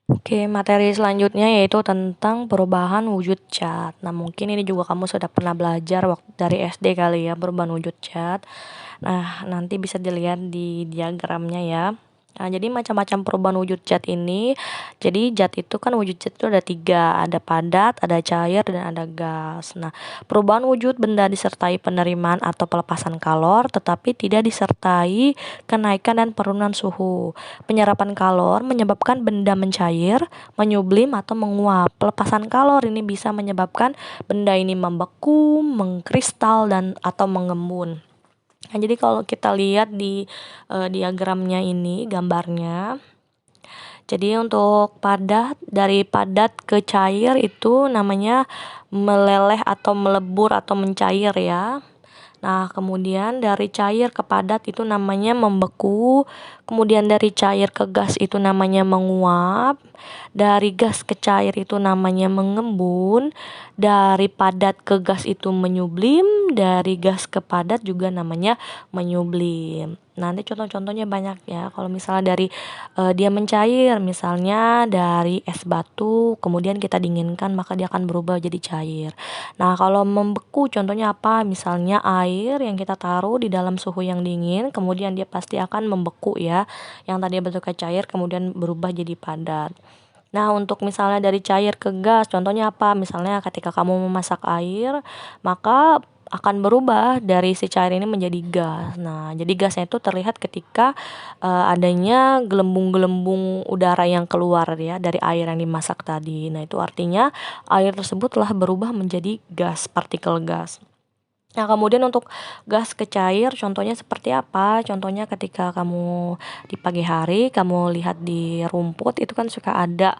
Oke, materi selanjutnya yaitu tentang perubahan wujud cat. Nah, mungkin ini juga kamu sudah pernah belajar waktu dari SD kali ya, perubahan wujud cat. Nah, nanti bisa dilihat di diagramnya ya. Nah, jadi macam-macam perubahan wujud cat ini. Jadi cat itu kan wujud cat itu ada 3, ada padat, ada cair, dan ada gas. Nah, perubahan wujud benda disertai penerimaan atau pelepasan kalor, tetapi tidak disertai kenaikan dan penurunan suhu. Penyerapan kalor menyebabkan benda mencair, menyublim, atau menguap. Pelepasan kalor ini bisa menyebabkan benda ini membeku, mengkristal, dan atau mengembun. Nah, jadi kalau kita lihat di diagramnya ini, gambarnya. Jadi untuk padat, dari padat ke cair itu namanya meleleh atau melebur atau mencair ya. Nah, kemudian dari cair ke padat itu namanya membeku, kemudian dari cair ke gas itu namanya menguap, dari gas ke cair itu namanya mengembun, dari padat ke gas itu menyublim, dari gas ke padat juga namanya menyublim. Nanti contoh-contohnya banyak ya. Kalau misalnya dari dia mencair, misalnya dari es batu, kemudian kita dinginkan maka dia akan berubah jadi cair. Nah, kalau membeku contohnya apa? Misalnya air yang kita taruh di dalam suhu yang dingin, kemudian dia pasti akan membeku ya. Yang tadi bentuknya cair kemudian berubah jadi padat. Nah, untuk misalnya dari cair ke gas, contohnya apa? Misalnya ketika kamu memasak air, maka akan berubah dari si cair ini menjadi gas. Nah, jadi gasnya itu terlihat ketika adanya gelembung-gelembung udara yang keluar ya dari air yang dimasak tadi. Nah, itu artinya air tersebut telah berubah menjadi gas, partikel gas. Nah, kemudian untuk gas ke cair, contohnya seperti apa? Contohnya ketika kamu di pagi hari, kamu lihat di rumput, itu kan suka ada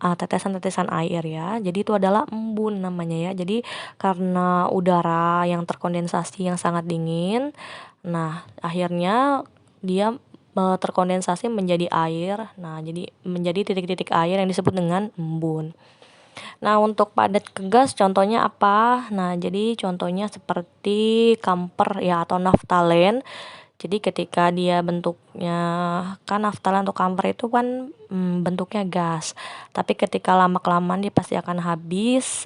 tetesan-tetesan air ya. Jadi itu adalah embun namanya ya. Jadi karena udara yang terkondensasi yang sangat dingin, nah akhirnya dia terkondensasi menjadi air. Nah, jadi menjadi titik-titik air yang disebut dengan embun. Nah, untuk padat ke gas contohnya apa? Nah, jadi contohnya seperti kamper ya atau naftalen. Jadi ketika dia bentuknya, kan naftalen atau kamper itu kan bentuknya gas. Tapi ketika lama-kelamaan dia pasti akan habis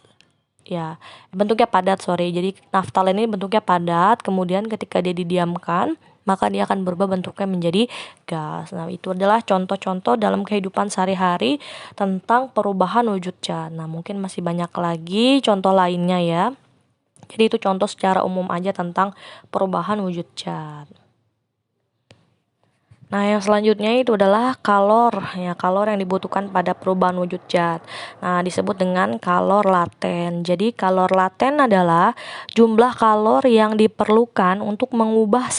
ya, bentuknya padat, sorry. Jadi naftalen ini bentuknya padat, kemudian ketika dia didiamkan maka dia akan berubah bentuknya menjadi gas. Nah, itu adalah contoh-contoh dalam kehidupan sehari-hari tentang perubahan wujud cat. Nah, mungkin masih banyak lagi contoh lainnya ya. Jadi itu contoh secara umum aja tentang perubahan wujud cat. Nah, yang selanjutnya itu adalah kalor, ya kalor yang dibutuhkan pada perubahan wujud cat. Nah, disebut dengan kalor laten. Jadi, kalor laten adalah jumlah kalor yang diperlukan untuk mengubah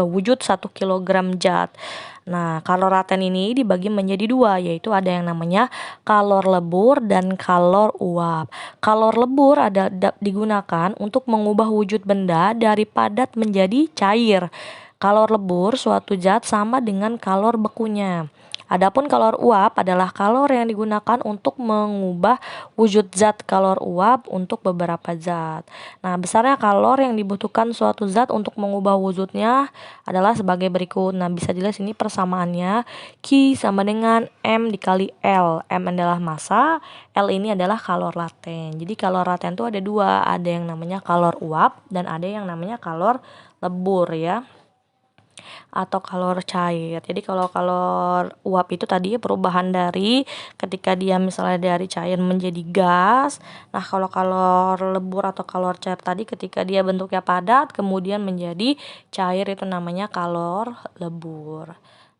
wujud 1 kilogram cat. Nah, kalor laten ini dibagi menjadi 2, yaitu ada yang namanya kalor lebur dan kalor uap. Kalor lebur digunakan untuk mengubah wujud benda dari padat menjadi cair. Kalor lebur suatu zat sama dengan kalor bekunya. Adapun kalor uap adalah kalor yang digunakan untuk mengubah wujud zat kalor uap untuk beberapa zat. Nah, besarnya kalor yang dibutuhkan suatu zat untuk mengubah wujudnya adalah sebagai berikut. Nah, bisa dilihat sini persamaannya. Q sama dengan M dikali L. M adalah massa, L ini adalah kalor laten. Jadi kalor laten itu ada 2, ada yang namanya kalor uap dan ada yang namanya kalor lebur ya, atau kalor cair. Jadi kalau kalor uap itu tadi perubahan dari ketika dia misalnya dari cair menjadi gas. Nah, kalau kalor lebur atau kalor cair tadi ketika dia bentuknya padat kemudian menjadi cair itu namanya kalor lebur.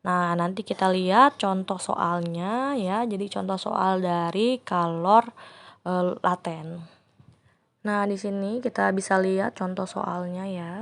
Nah, nanti kita lihat contoh soalnya ya. Jadi contoh soal dari kalor laten. Nah, di sini kita bisa lihat contoh soalnya ya.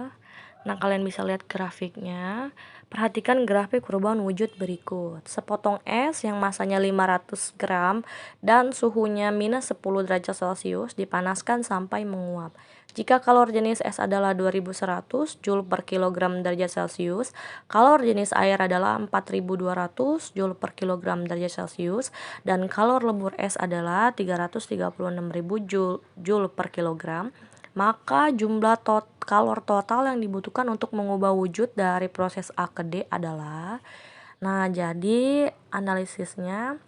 Nah, kalian bisa lihat grafiknya. Perhatikan grafik perubahan wujud berikut. Sepotong es yang masanya 500 gram dan suhunya minus 10 derajat Celcius dipanaskan sampai menguap. Jika kalor jenis es adalah 2100 Joule per kilogram derajat Celcius, kalor jenis air adalah 4200 Joule per kilogram derajat Celcius, dan kalor lebur es adalah 336.000 Joule per kilogram, maka jumlah kalor total yang dibutuhkan untuk mengubah wujud dari proses A ke D adalah. Nah, jadi analisisnya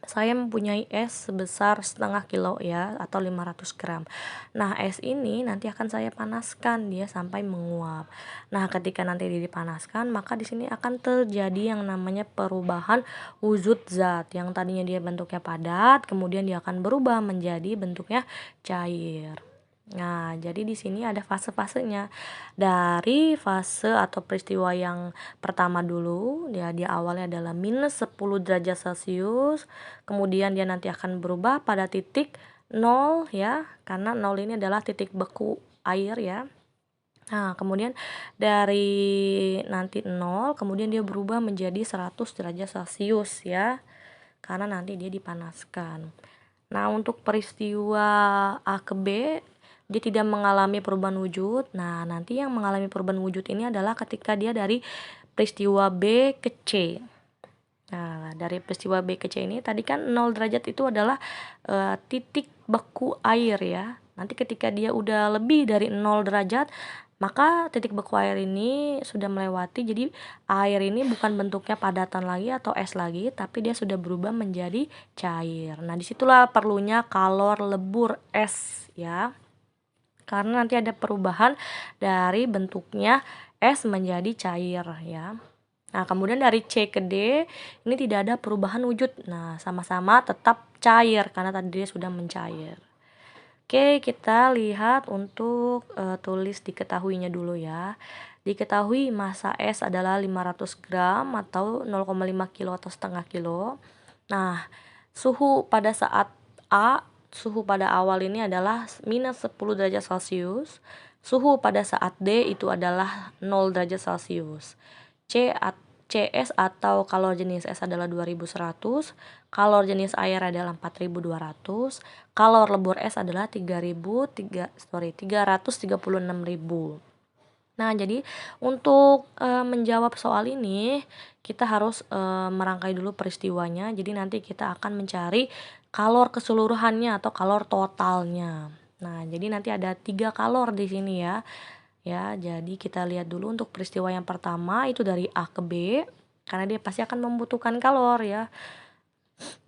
saya mempunyai es sebesar setengah kilo ya, atau 500 gram. Nah, es ini nanti akan saya panaskan dia sampai menguap. Nah, ketika nanti dia dipanaskan, maka di sini akan terjadi yang namanya perubahan wujud zat. Yang tadinya dia bentuknya padat, kemudian dia akan berubah menjadi bentuknya cair. Nah, jadi di sini ada fase-fasenya. Dari fase atau peristiwa yang pertama dulu, dia awalnya adalah minus 10 derajat Celcius, kemudian dia nanti akan berubah pada titik 0 ya, karena 0 ini adalah titik beku air ya. Nah, kemudian dari nanti 0, kemudian dia berubah menjadi 100 derajat Celcius ya, karena nanti dia dipanaskan. Nah, untuk peristiwa A ke B, dia tidak mengalami perubahan wujud. Nah, nanti yang mengalami perubahan wujud ini adalah ketika dia dari peristiwa B ke C. Nah, dari peristiwa B ke C ini, tadi kan 0 derajat itu adalah titik beku air ya. Nanti ketika dia udah lebih dari 0 derajat, maka titik beku air ini sudah melewati, jadi air ini bukan bentuknya padatan lagi atau es lagi, tapi dia sudah berubah menjadi cair. Nah, disitulah perlunya kalor lebur es ya, karena nanti ada perubahan dari bentuknya es menjadi cair ya. Nah, kemudian dari C ke D ini tidak ada perubahan wujud. Nah, sama-sama tetap cair karena tadi dia sudah mencair. Oke, kita lihat untuk tulis diketahuinya dulu ya. Diketahui massa es adalah 500 gram atau 0,5 kilo atau setengah kilo. Nah, suhu pada saat A, suhu pada awal ini adalah minus 10 derajat Celcius. Suhu pada saat D itu adalah 0 derajat Celcius. CS atau kalor jenis es adalah 2100, kalor jenis air adalah 4200, kalor lebur es adalah 336.000. Nah, jadi untuk menjawab soal ini kita harus merangkai dulu peristiwanya. Jadi nanti kita akan mencari kalor keseluruhannya atau kalor totalnya. Nah, jadi nanti ada 3 kalor di sini ya. Ya, jadi kita lihat dulu untuk peristiwa yang pertama itu dari A ke B, karena dia pasti akan membutuhkan kalor ya.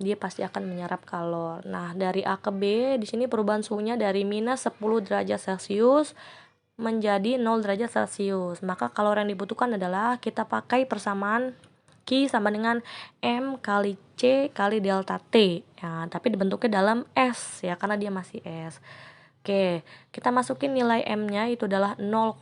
Dia pasti akan menyerap kalor. Nah, dari A ke B di sini perubahan suhunya dari minus 10 derajat Celcius menjadi 0 derajat Celcius. Maka kalor yang dibutuhkan adalah kita pakai persamaan Q sama dengan M kali C kali delta T. Ya, tapi dibentuknya dalam S ya, karena dia masih S. Oke, kita masukin nilai M-nya itu adalah 0,5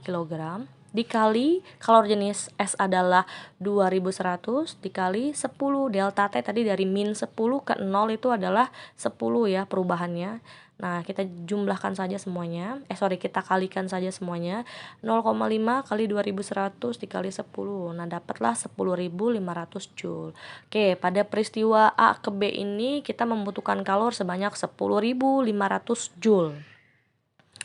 kg dikali kalor jenis S adalah 2100 dikali 10 delta T tadi dari min 10 ke 0 itu adalah 10 ya perubahannya. Nah, kita jumlahkan saja semuanya. Kita kalikan saja semuanya. 0,5 kali 2100 dikali 10. Nah, dapatlah 10.500 Joule. Oke, pada peristiwa A ke B ini kita membutuhkan kalor sebanyak 10.500 Joule.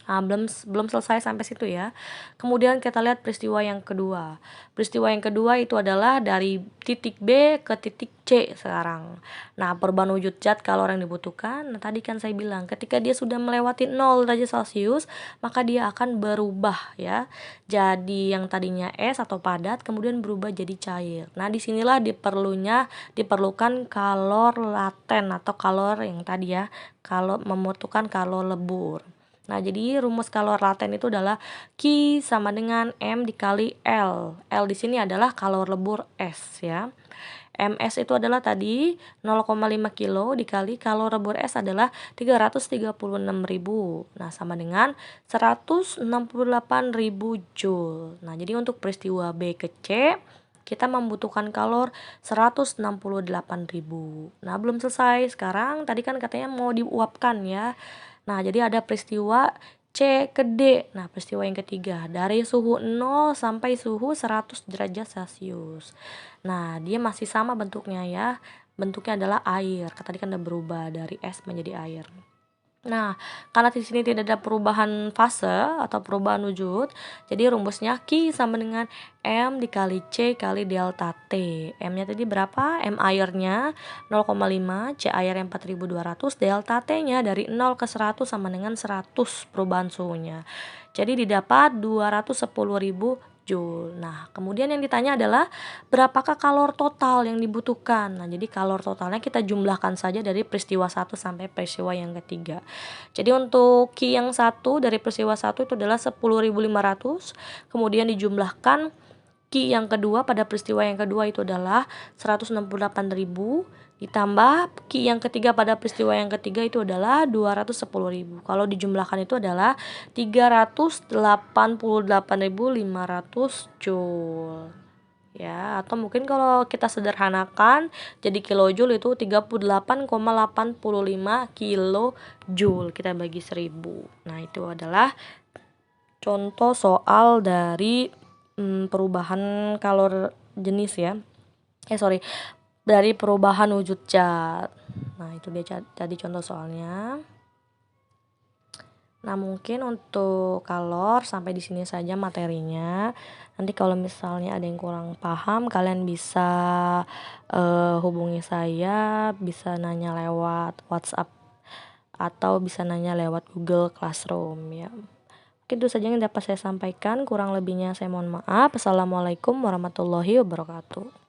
Nah, belum selesai sampai situ ya. Kemudian kita lihat peristiwa yang kedua. Peristiwa yang kedua itu adalah dari titik B ke titik C sekarang. Nah, perubahan wujud zat kalor yang dibutuhkan. Nah, tadi kan saya bilang ketika dia sudah melewati 0 derajat Celcius, maka dia akan berubah ya. Jadi yang tadinya es atau padat kemudian berubah jadi cair. Nah, disinilah diperlukan kalor laten atau kalor yang tadi ya, kalau membutuhkan kalor lebur. Nah, jadi rumus kalor laten itu adalah Q sama dengan M dikali L. L di sini adalah kalor lebur S ya. MS itu adalah tadi 0,5 kilo dikali kalor lebur S adalah 336.000. Nah, sama dengan 168.000 Joule. Nah, jadi untuk peristiwa B ke C kita membutuhkan kalor 168.000. Nah, belum selesai. Sekarang tadi kan katanya mau diuapkan ya. Nah, jadi ada peristiwa C ke D. Nah, peristiwa yang ketiga dari suhu 0 sampai suhu 100 derajat Celcius. Nah, dia masih sama bentuknya ya. Bentuknya adalah air. Tadi kan udah berubah dari es menjadi air. Nah, karena di sini tidak ada perubahan fase atau perubahan wujud, jadi rumusnya Q sama dengan M dikali C kali delta T. M-nya tadi berapa? M airnya 0,5, C air yang 4200, delta T-nya dari 0 ke 100 sama dengan 100 perubahan suhunya. Jadi didapat 210.000 Joule. Nah, kemudian yang ditanya adalah berapakah kalor total yang dibutuhkan. Nah, jadi kalor totalnya kita jumlahkan saja dari peristiwa 1 sampai peristiwa yang ketiga. Jadi untuk Q yang 1 dari peristiwa 1 itu adalah 10.500, kemudian dijumlahkan Q yang kedua pada peristiwa yang kedua itu adalah 168.000, ditambah Q yang ketiga pada peristiwa yang ketiga itu adalah 210.000. Kalau dijumlahkan itu adalah 388.500 Joule. Ya, atau mungkin kalau kita sederhanakan jadi kilojoule itu 38,85 kilojoule kita bagi 1000. Nah, itu adalah contoh soal dari perubahan kalor jenis ya. Dari perubahan wujud zat. Nah, itu dia tadi contoh soalnya. Nah, mungkin untuk kalor sampai di sini saja materinya. Nanti kalau misalnya ada yang kurang paham, kalian bisa hubungi saya, bisa nanya lewat WhatsApp atau bisa nanya lewat Google Classroom ya. Mungkin itu saja yang dapat saya sampaikan, kurang lebihnya saya mohon maaf. Assalamualaikum warahmatullahi wabarakatuh.